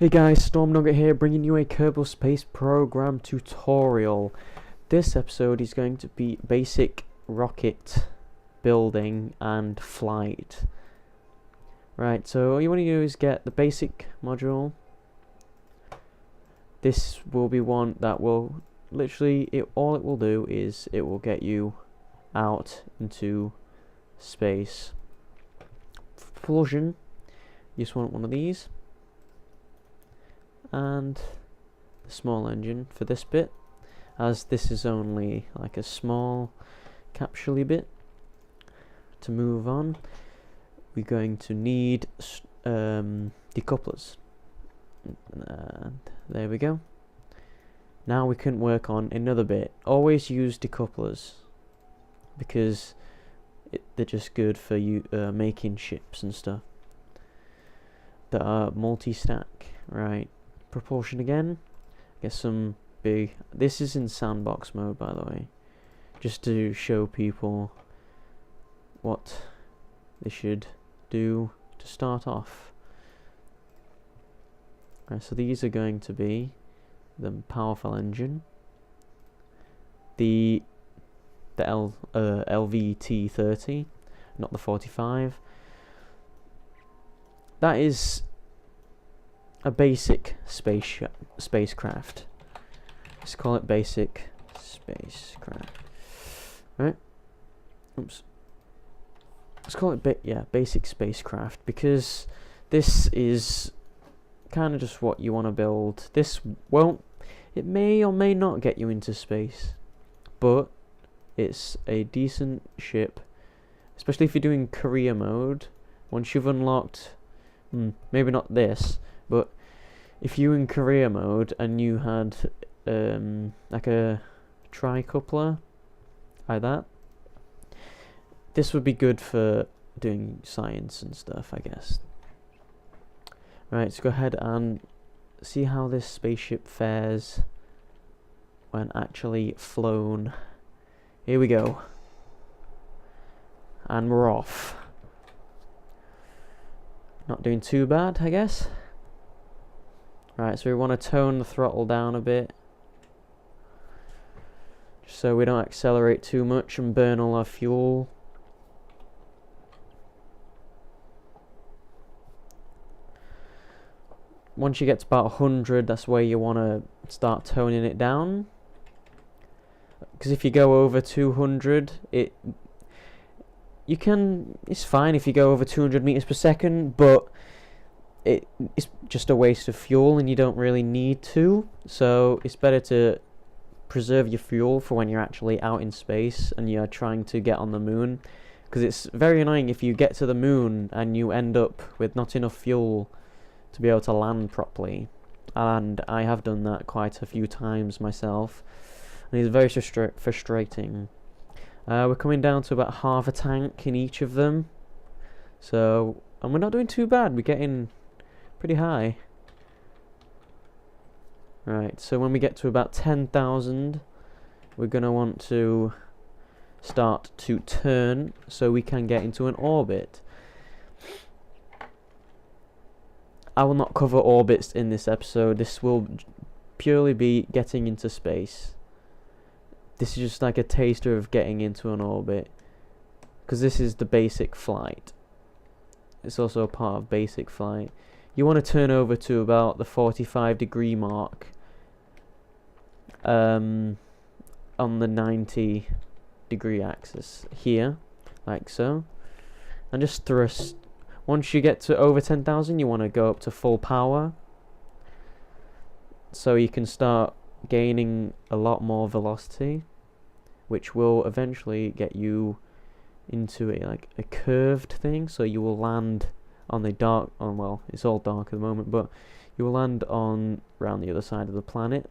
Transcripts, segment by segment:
Hey guys, StormNugget here, bringing you a Kerbal Space Program tutorial. This episode is going to be basic rocket building and flight. Right, so all you want to do is get the basic module. This will be one that will literally, all it will do is it will get you out into space. For propulsion, you just want one of these. And the small engine for this bit, as this is only like a small capsule-y bit. To move on, we're going to need decouplers, and there we go. Now we can work on another bit. Always use decouplers because they're just good for you making ships and stuff that are multi-stack. Right. Propulsion again. Get some big. This is in sandbox mode, by the way, just to show people what they should do to start off. Right, so these are going to be the powerful engine, the LVT-30, not the 45. That is a basic spacecraft. Let's call it basic spacecraft. Right? Oops. Let's call it basic spacecraft, because this is kind of just what you want to build. This won't. It may or may not get you into space, but it's a decent ship, especially if you're doing career mode. Once you've unlocked, maybe not this, but if you in career mode and you had like a tri-coupler like that, this would be good for doing science and stuff, I guess. Right, let's go ahead and see how this spaceship fares when actually flown. Here we go. And we're off. Not doing too bad, I guess. Right, so we want to tone the throttle down a bit, just so we don't accelerate too much and burn all our fuel. Once you get to about 100, that's where you want to start toning it down. Because if you go over 200, it's fine if you go over 200 meters per second, but it's just a waste of fuel and you don't really need to. So it's better to preserve your fuel for when you're actually out in space and you're trying to get on the moon, because it's very annoying if you get to the moon and you end up with not enough fuel to be able to land properly. And I have done that quite a few times myself, and it's very frustrating. We're coming down to about half a tank in each of them, so, and we're not doing too bad. We're getting pretty high. Right, so when we get to about 10,000, we're going to want to start to turn so we can get into an orbit. I will not cover orbits in this episode. This will purely be getting into space. This is just like a taster of getting into an orbit, because this is the basic flight. It's also a part of basic flight. You want to turn over to about the 45-degree mark on the 90-degree axis here, like so, and just thrust. Once you get to over 10,000, you want to go up to full power, so you can start gaining a lot more velocity, which will eventually get you into a curved thing, so you will land on the dark, well, it's all dark at the moment, but you will land on around the other side of the planet.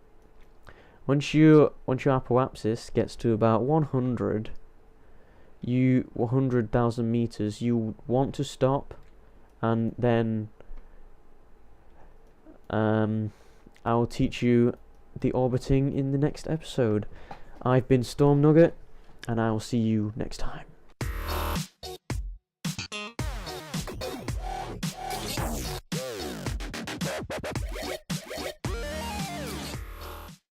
Once your apoapsis gets to about 100,000 meters, you want to stop, and then I will teach you the orbiting in the next episode. I've been StormNugget, and I will see you next time.